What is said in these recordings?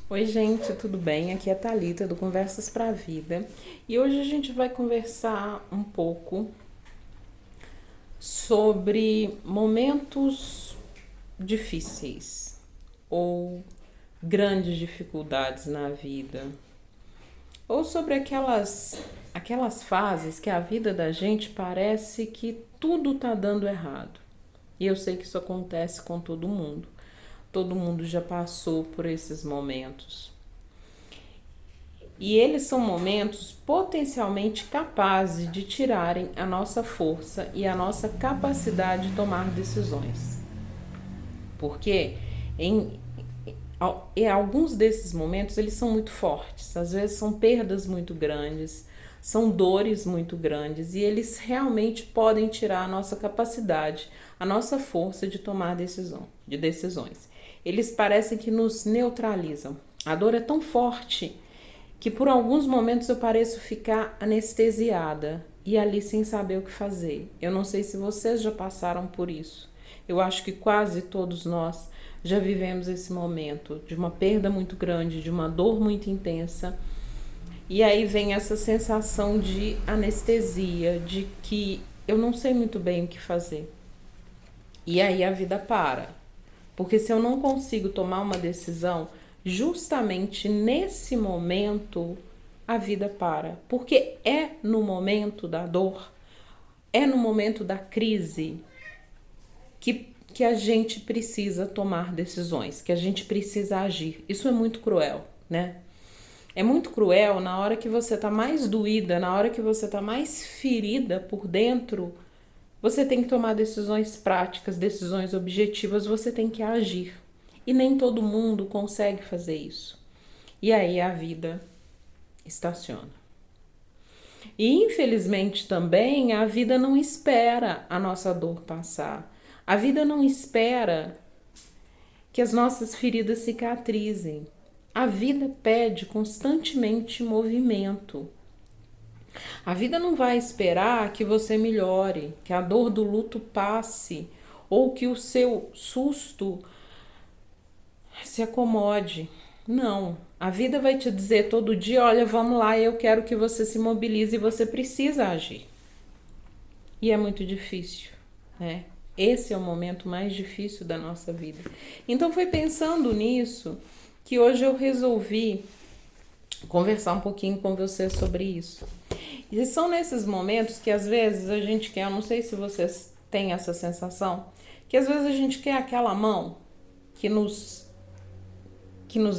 Oi, gente, tudo bem? Aqui é a Thalita do Conversas pra Vida e hoje a gente vai conversar um pouco sobre momentos difíceis ou grandes dificuldades na vida, ou sobre aquelas fases que a vida da gente parece que tudo tá dando errado. E eu sei que isso acontece com todo mundo. Todo mundo já passou por esses momentos. E eles são momentos potencialmente capazes de tirarem a nossa força e a nossa capacidade de tomar decisões. Porque em alguns desses momentos eles são muito fortes, às vezes são perdas muito grandes, são dores muito grandes e eles realmente podem tirar a nossa capacidade, a nossa força de tomar decisões. Eles parecem que nos neutralizam. A dor é tão forte que por alguns momentos eu pareço ficar anestesiada e ali sem saber o que fazer. Eu não sei se vocês já passaram por isso. Eu acho que quase todos nós já vivemos esse momento de uma perda muito grande, de uma dor muito intensa. E aí vem essa sensação de anestesia, de que eu não sei muito bem o que fazer. E aí a vida para. Porque se eu não consigo tomar uma decisão, justamente nesse momento a vida para. Porque é no momento da dor, é no momento da crise que a gente precisa tomar decisões, que a gente precisa agir. Isso é muito cruel, né? É muito cruel na hora que você tá mais doída, na hora que você tá mais ferida por dentro, você tem que tomar decisões práticas, decisões objetivas, você tem que agir. E nem todo mundo consegue fazer isso. E aí a vida estaciona. E infelizmente também a vida não espera a nossa dor passar. A vida não espera que as nossas feridas cicatrizem. A vida pede constantemente movimento. A vida não vai esperar que você melhore, que a dor do luto passe ou que o seu susto se acomode. Não. A vida vai te dizer todo dia: olha, vamos lá, eu quero que você se mobilize e você precisa agir. E é muito difícil, né? Esse é o momento mais difícil da nossa vida. Então foi pensando nisso que hoje eu resolvi conversar um pouquinho com você sobre isso. E são nesses momentos que às vezes a gente quer, eu não sei se vocês têm essa sensação, que às vezes a gente quer aquela mão que nos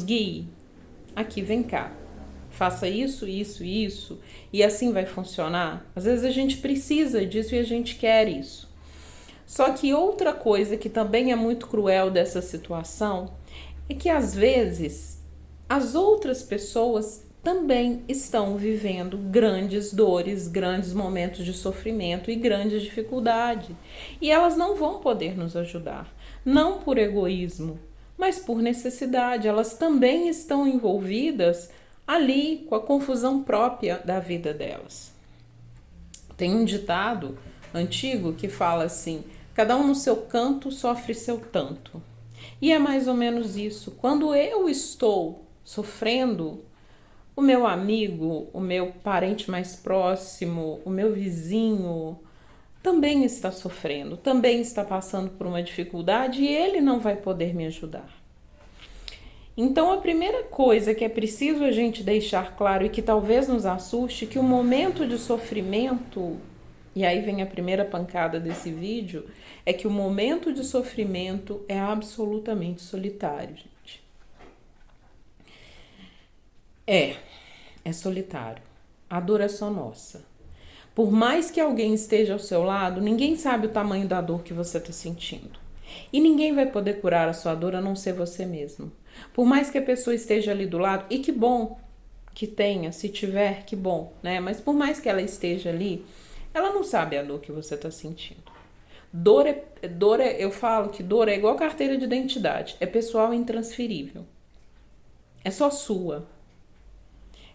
guie. Aqui, vem cá. Faça isso, isso, isso, e assim vai funcionar. Às vezes a gente precisa disso e a gente quer isso. Só que outra coisa que também é muito cruel dessa situação é que às vezes as outras pessoas também estão vivendo grandes dores, grandes momentos de sofrimento e grandes dificuldades. E elas não vão poder nos ajudar, não por egoísmo, mas por necessidade. Elas também estão envolvidas ali com a confusão própria da vida delas. Tem um ditado antigo que fala assim: cada um no seu canto sofre seu tanto. E é mais ou menos isso. Quando eu estou sofrendo, o meu amigo, o meu parente mais próximo, o meu vizinho também está sofrendo, também está passando por uma dificuldade e ele não vai poder me ajudar. Então, a primeira coisa que é preciso a gente deixar claro e que talvez nos assuste, que o momento de sofrimento, e aí vem a primeira pancada desse vídeo, é que o momento de sofrimento é absolutamente solitário, gente. É solitário. A dor é só nossa. Por mais que alguém esteja ao seu lado, ninguém sabe o tamanho da dor que você está sentindo. E ninguém vai poder curar a sua dor a não ser você mesmo. Por mais que a pessoa esteja ali do lado, e que bom que tenha, se tiver, que bom, né? Mas por mais que ela esteja ali, ela não sabe a dor que você está sentindo. Eu falo que dor é igual carteira de identidade, é pessoal e intransferível. É só sua.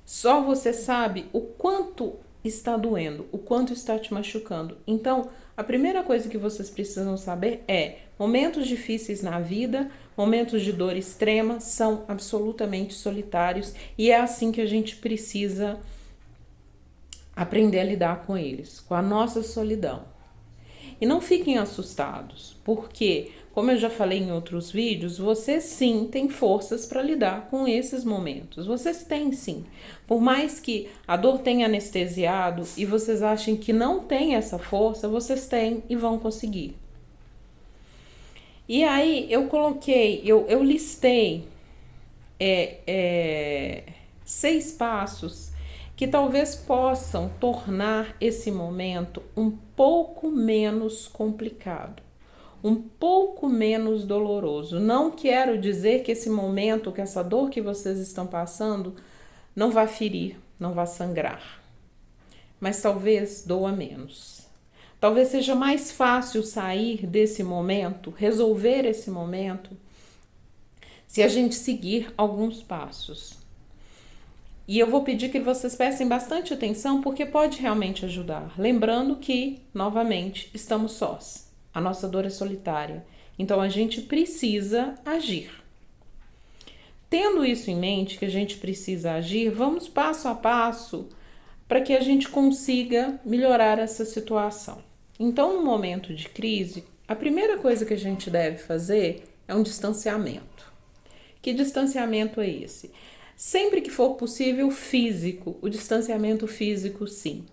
Só você sabe o quanto está doendo, o quanto está te machucando. Então, a primeira coisa que vocês precisam saber é: momentos difíceis na vida, Momentos de dor extrema são absolutamente solitários e é assim que a gente precisa aprender a lidar com eles, com a nossa solidão. E não fiquem assustados, porque, como eu já falei em outros vídeos, vocês sim têm forças para lidar com esses momentos. Vocês têm sim. Por mais que a dor tenha anestesiado e vocês achem que não tem essa força, vocês têm e vão conseguir. E aí eu listei 6 passos que talvez possam tornar esse momento um pouco menos complicado, um pouco menos doloroso. Não quero dizer que esse momento, que essa dor que vocês estão passando, não vai ferir, não vai sangrar, mas talvez doa menos. Talvez seja mais fácil sair desse momento, resolver esse momento, se a gente seguir alguns passos. E eu vou pedir que vocês prestem bastante atenção, porque pode realmente ajudar. Lembrando que, novamente, estamos sós. A nossa dor é solitária. Então, a gente precisa agir. Tendo isso em mente, que a gente precisa agir, vamos passo a passo para que a gente consiga melhorar essa situação. Então, no momento de crise, a primeira coisa que a gente deve fazer é um distanciamento. Que distanciamento é esse? Sempre que for possível, físico, o distanciamento físico, sim.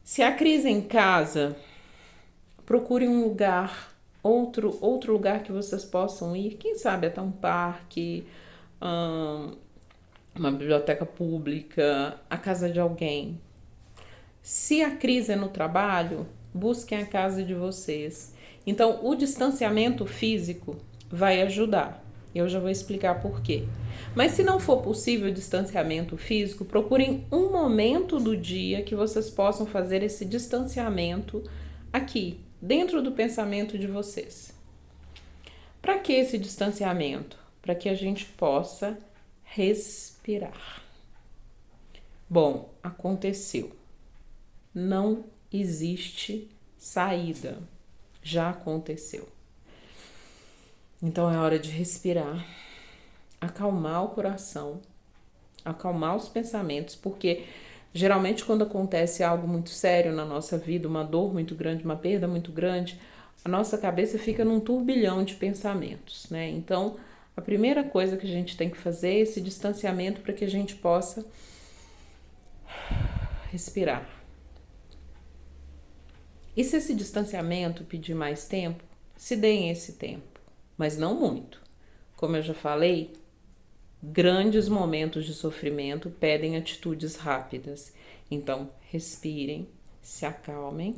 Se a crise é em casa, procure um lugar, outro lugar que vocês possam ir, quem sabe até um parque, uma biblioteca pública, a casa de alguém. Se a crise é no trabalho, busquem a casa de vocês. Então, o distanciamento físico vai ajudar. Eu já vou explicar por quê. Mas se não for possível o distanciamento físico, procurem um momento do dia que vocês possam fazer esse distanciamento aqui, dentro do pensamento de vocês. Para que esse distanciamento? Para que a gente possa respirar. Bom, aconteceu. Não existe saída. Já aconteceu. Então é hora de respirar, acalmar o coração, acalmar os pensamentos, porque geralmente quando acontece algo muito sério na nossa vida, uma dor muito grande, uma perda muito grande, a nossa cabeça fica num turbilhão de pensamentos, né? Então, a primeira coisa que a gente tem que fazer é esse distanciamento para que a gente possa respirar. E se esse distanciamento pedir mais tempo, se deem esse tempo, mas não muito. Como eu já falei, grandes momentos de sofrimento pedem atitudes rápidas. Então, respirem, se acalmem.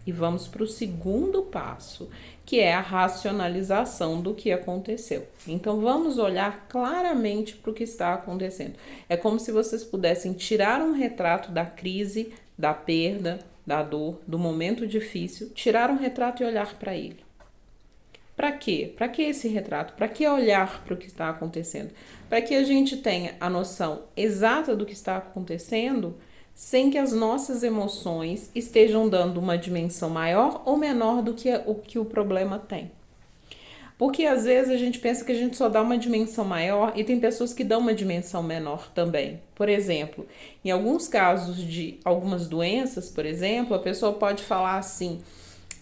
E vamos para o segundo passo, que é a racionalização do que aconteceu. Então, vamos olhar claramente para o que está acontecendo. É como se vocês pudessem tirar um retrato da crise, da perda, da dor, do momento difícil, tirar um retrato e olhar para ele. Para quê? Para que esse retrato? Para que olhar para o que está acontecendo? Para que a gente tenha a noção exata do que está acontecendo, sem que as nossas emoções estejam dando uma dimensão maior ou menor do que o problema tem. Porque às vezes a gente pensa que a gente só dá uma dimensão maior e tem pessoas que dão uma dimensão menor também. Por exemplo, em alguns casos de algumas doenças, por exemplo, a pessoa pode falar assim: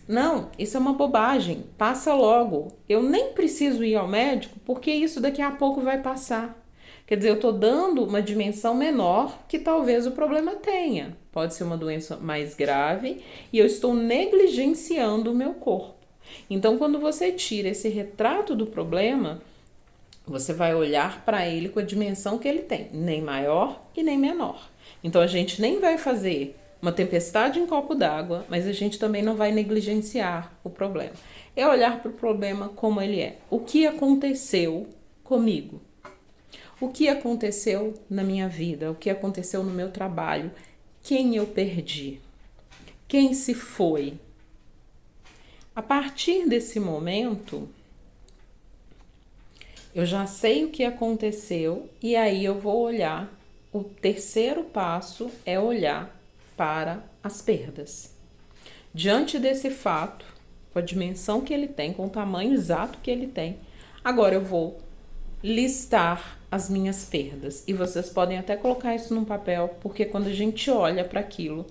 não, isso é uma bobagem, passa logo. Eu nem preciso ir ao médico porque isso daqui a pouco vai passar. Quer dizer, eu estou dando uma dimensão menor que talvez o problema tenha. Pode ser uma doença mais grave e eu estou negligenciando o meu corpo. Então, quando você tira esse retrato do problema, você vai olhar para ele com a dimensão que ele tem, nem maior e nem menor. Então, a gente nem vai fazer uma tempestade em copo d'água, mas a gente também não vai negligenciar o problema. É olhar para o problema como ele é. O que aconteceu comigo? O que aconteceu na minha vida? O que aconteceu no meu trabalho? Quem eu perdi? Quem se foi? A partir desse momento, eu já sei o que aconteceu e aí eu vou olhar. O terceiro passo é olhar para as perdas. Diante desse fato, com a dimensão que ele tem, com o tamanho exato que ele tem. Agora eu vou listar as minhas perdas. E vocês podem até colocar isso num papel, porque quando a gente olha para aquilo,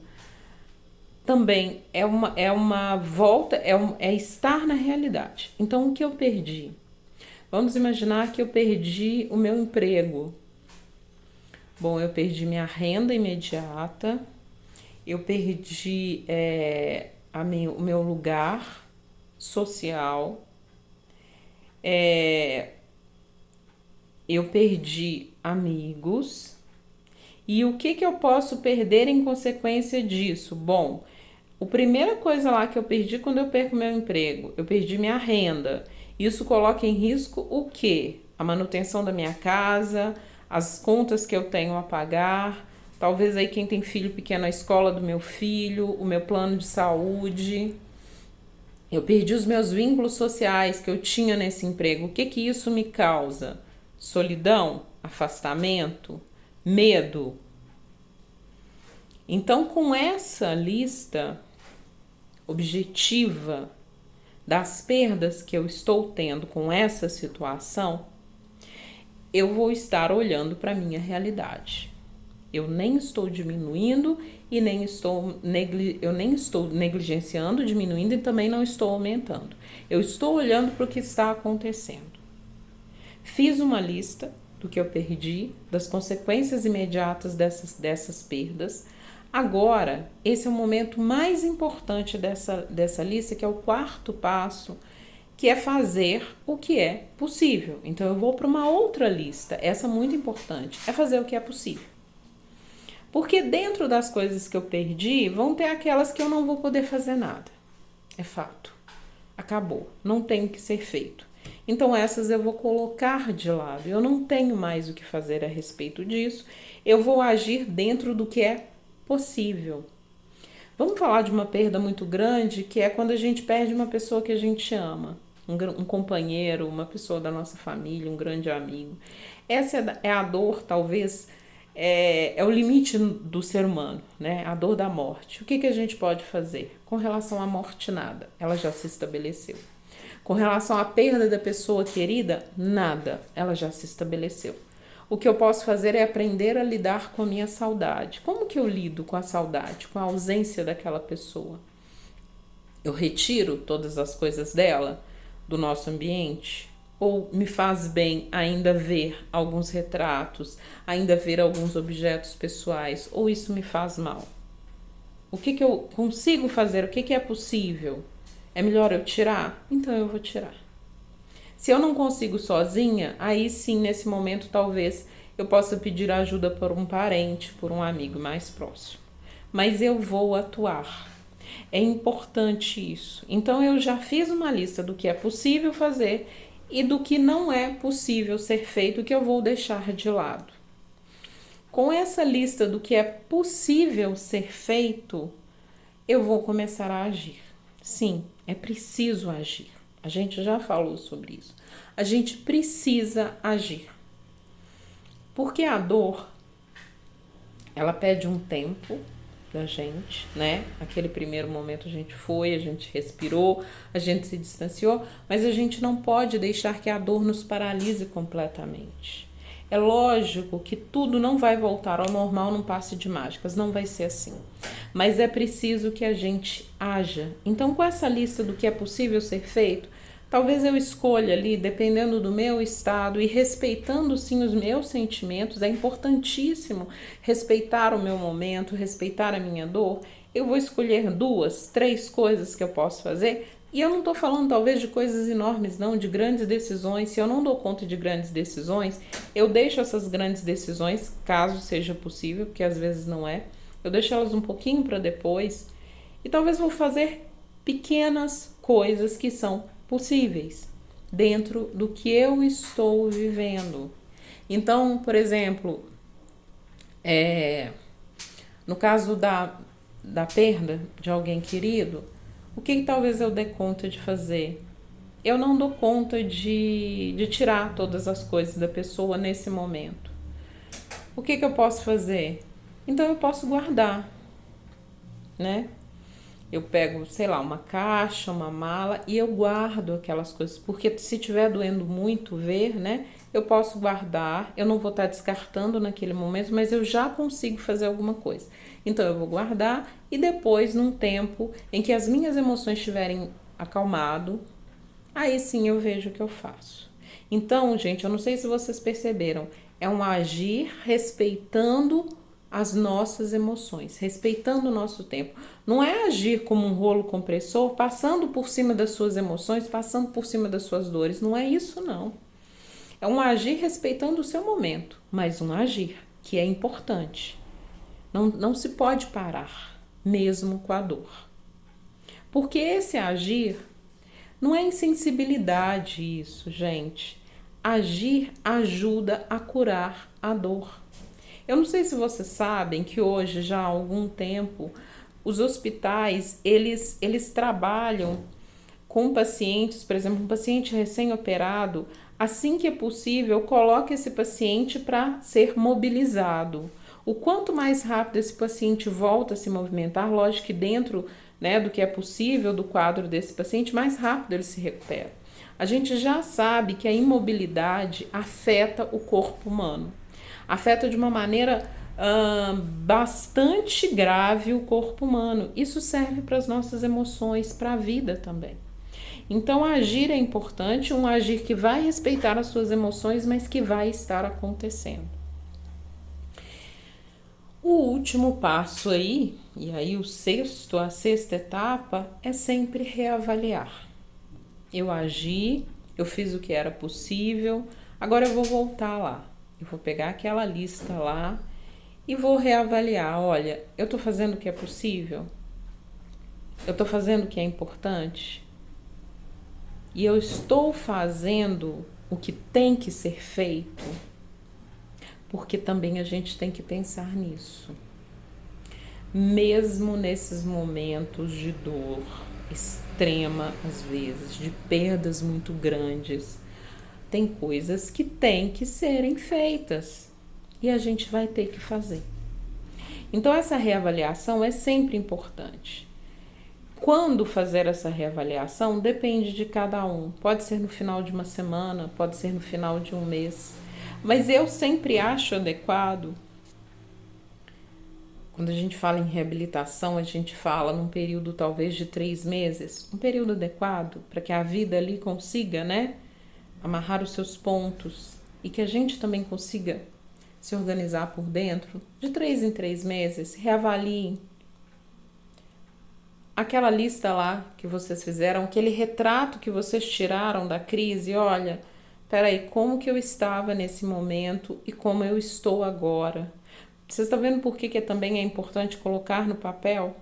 também é uma volta, é estar na realidade. Então, o que eu perdi? Vamos imaginar que eu perdi o meu emprego. Bom, eu perdi minha renda imediata, eu perdi o meu lugar social, eu perdi amigos. E o que eu posso perder em consequência disso? Bom, a primeira coisa lá que eu perdi quando eu perco meu emprego, eu perdi minha renda. Isso coloca em risco o quê? A manutenção da minha casa, as contas que eu tenho a pagar, talvez aí quem tem filho pequeno, a escola do meu filho, o meu plano de saúde. Eu perdi os meus vínculos sociais que eu tinha nesse emprego. O que isso me causa? Solidão? Afastamento? Medo? Então, com essa lista objetiva das perdas que eu estou tendo com essa situação, eu vou estar olhando para a minha realidade. Eu nem estou diminuindo e eu nem estou negligenciando, diminuindo e também não estou aumentando. Eu estou olhando para o que está acontecendo. Fiz uma lista do que eu perdi, das consequências imediatas dessas perdas. Agora, esse é o momento mais importante dessa lista, que é o quarto passo, que é fazer o que é possível. Então, eu vou para uma outra lista, essa é muito importante, é fazer o que é possível. Porque dentro das coisas que eu perdi, vão ter aquelas que eu não vou poder fazer nada. É fato. Acabou. Não tem o que ser feito. Então essas eu vou colocar de lado. Eu não tenho mais o que fazer a respeito disso. Eu vou agir dentro do que é possível. Vamos falar de uma perda muito grande, que é quando a gente perde uma pessoa que a gente ama. Um companheiro, uma pessoa da nossa família, um grande amigo. Essa é a dor, talvez, é o limite do ser humano, né? A dor da morte. O que a gente pode fazer? Com relação à morte, nada. Ela já se estabeleceu. Com relação à perda da pessoa querida, nada. Ela já se estabeleceu. O que eu posso fazer é aprender a lidar com a minha saudade. Como que eu lido com a saudade, com a ausência daquela pessoa? Eu retiro todas as coisas dela do nosso ambiente? Ou me faz bem ainda ver alguns retratos, ainda ver alguns objetos pessoais? Ou isso me faz mal? O que eu consigo fazer? O que é possível? É melhor eu tirar? Então eu vou tirar. Se eu não consigo sozinha, aí sim, nesse momento, talvez eu possa pedir ajuda por um parente, por um amigo mais próximo. Mas eu vou atuar. É importante isso. Então eu já fiz uma lista do que é possível fazer e do que não é possível ser feito, que eu vou deixar de lado. Com essa lista do que é possível ser feito, eu vou começar a agir. Sim, é preciso agir. A gente já falou sobre isso. A gente precisa agir. Porque a dor, ela pede um tempo da gente, né? Aquele primeiro momento a gente respirou, a gente se distanciou, mas a gente não pode deixar que a dor nos paralise completamente. É lógico que tudo não vai voltar ao normal num passe de mágicas, não vai ser assim. Mas é preciso que a gente haja. Então, com essa lista do que é possível ser feito, talvez eu escolha ali, dependendo do meu estado e respeitando sim os meus sentimentos, é importantíssimo respeitar o meu momento, respeitar a minha dor. Eu vou escolher 2, 3 coisas que eu posso fazer. E eu não estou falando talvez de coisas enormes, não, de grandes decisões. Se eu não dou conta de grandes decisões, eu deixo essas grandes decisões, caso seja possível, porque às vezes não é. Eu deixo elas um pouquinho para depois e talvez vou fazer pequenas coisas que são possíveis dentro do que eu estou vivendo. Então, por exemplo, no caso da perda de alguém querido, o que talvez eu dê conta de fazer? Eu não dou conta de tirar todas as coisas da pessoa nesse momento. O que eu posso fazer? Então eu posso guardar, né? Eu pego, sei lá, uma caixa, uma mala e eu guardo aquelas coisas, porque se tiver doendo muito ver, né, eu posso guardar, eu não vou estar descartando naquele momento, mas eu já consigo fazer alguma coisa. Então eu vou guardar e depois, num tempo em que as minhas emoções estiverem acalmado, aí sim eu vejo o que eu faço. Então, gente, eu não sei se vocês perceberam, é um agir respeitando as nossas emoções, respeitando o nosso tempo. Não é agir como um rolo compressor, passando por cima das suas emoções, passando por cima das suas dores. Não é isso, não. É um agir respeitando o seu momento, mas um agir que é importante. Não se pode parar, mesmo com a dor. Porque esse agir não é insensibilidade isso, gente. Agir ajuda a curar a dor. Eu não sei se vocês sabem que hoje, já há algum tempo, os hospitais, eles trabalham com pacientes, por exemplo, um paciente recém-operado, assim que é possível, coloca esse paciente para ser mobilizado. O quanto mais rápido esse paciente volta a se movimentar, lógico que dentro, né, do que é possível do quadro desse paciente, mais rápido ele se recupera. A gente já sabe que a imobilidade afeta o corpo humano, afeta de uma maneira bastante grave o corpo humano. Isso serve para as nossas emoções, para a vida também. Então, agir é importante, um agir que vai respeitar as suas emoções, mas que vai estar acontecendo. O último passo aí, e aí a sexta etapa, é sempre reavaliar. Eu agi, eu fiz o que era possível, agora eu vou voltar lá. Eu vou pegar aquela lista lá e vou reavaliar. Olha, eu estou fazendo o que é possível? Eu estou fazendo o que é importante? E eu estou fazendo o que tem que ser feito? Porque também a gente tem que pensar nisso. Mesmo nesses momentos de dor extrema, às vezes, de perdas muito grandes, tem coisas que têm que serem feitas e a gente vai ter que fazer. Então, essa reavaliação é sempre importante. Quando fazer essa reavaliação depende de cada um. Pode ser no final de uma semana, pode ser no final de um mês. Mas eu sempre acho adequado, quando a gente fala em reabilitação, a gente fala num período talvez de 3 meses, um período adequado para que a vida ali consiga, né, amarrar os seus pontos e que a gente também consiga se organizar por dentro. De 3 em 3 meses, reavaliem aquela lista lá que vocês fizeram, aquele retrato que vocês tiraram da crise. Olha, peraí, como que eu estava nesse momento e como eu estou agora? Vocês estão vendo por que também é importante colocar no papel?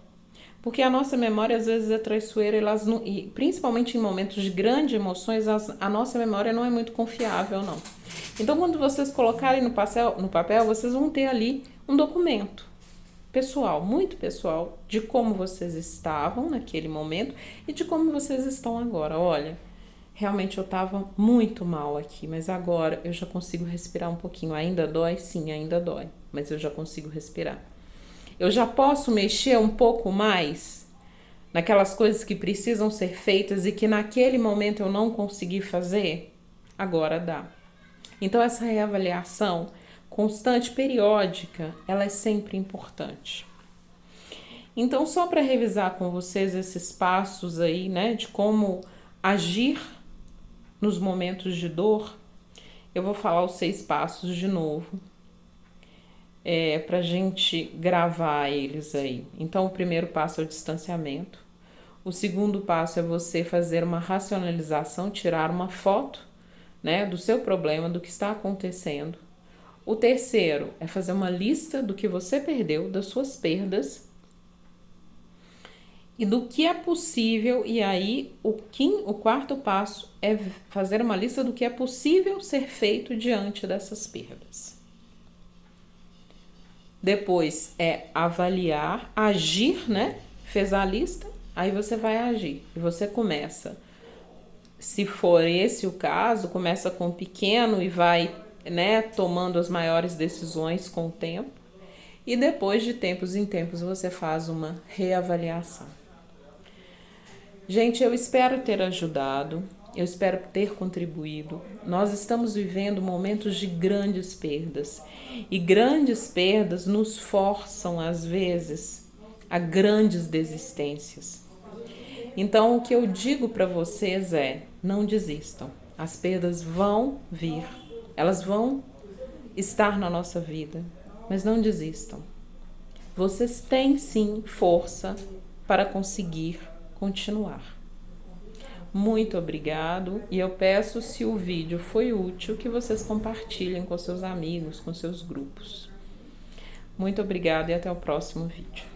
Porque a nossa memória às vezes é traiçoeira e principalmente em momentos de grandes emoções, a nossa memória não é muito confiável, não. Então, quando vocês colocarem no papel, vocês vão ter ali um documento pessoal, muito pessoal, de como vocês estavam naquele momento e de como vocês estão agora. Olha, realmente eu estava muito mal aqui, mas agora eu já consigo respirar um pouquinho. Ainda dói? Sim, ainda dói, mas eu já consigo respirar. Eu já posso mexer um pouco mais naquelas coisas que precisam ser feitas e que naquele momento eu não consegui fazer? Agora dá. Então, essa reavaliação constante, periódica, ela é sempre importante. Então, só para revisar com vocês esses passos aí, né, de como agir nos momentos de dor, eu vou falar os 6 passos de novo, pra gente gravar eles aí. Então, o primeiro passo é o distanciamento. O segundo passo é você fazer uma racionalização, tirar uma foto, né, do seu problema, do que está acontecendo. O terceiro é fazer uma lista do que você perdeu, das suas perdas e do que é possível. E aí, o quarto passo é fazer uma lista do que é possível ser feito diante dessas perdas. Depois é avaliar, agir, né? Fez a lista, aí você vai agir. E você começa, se for esse o caso, começa com o pequeno e vai, né, tomando as maiores decisões com o tempo. E depois de tempos em tempos você faz uma reavaliação. Gente, eu espero ter ajudado, eu espero ter contribuído. Nós estamos vivendo momentos de grandes perdas e grandes perdas nos forçam, às vezes, a grandes desistências. Então, o que eu digo para vocês é: não desistam. As perdas vão vir, elas vão estar na nossa vida, mas não desistam. Vocês têm sim força para conseguir continuar. Muito obrigado e eu peço, se o vídeo foi útil, que vocês compartilhem com seus amigos, com seus grupos. Muito obrigada e até o próximo vídeo.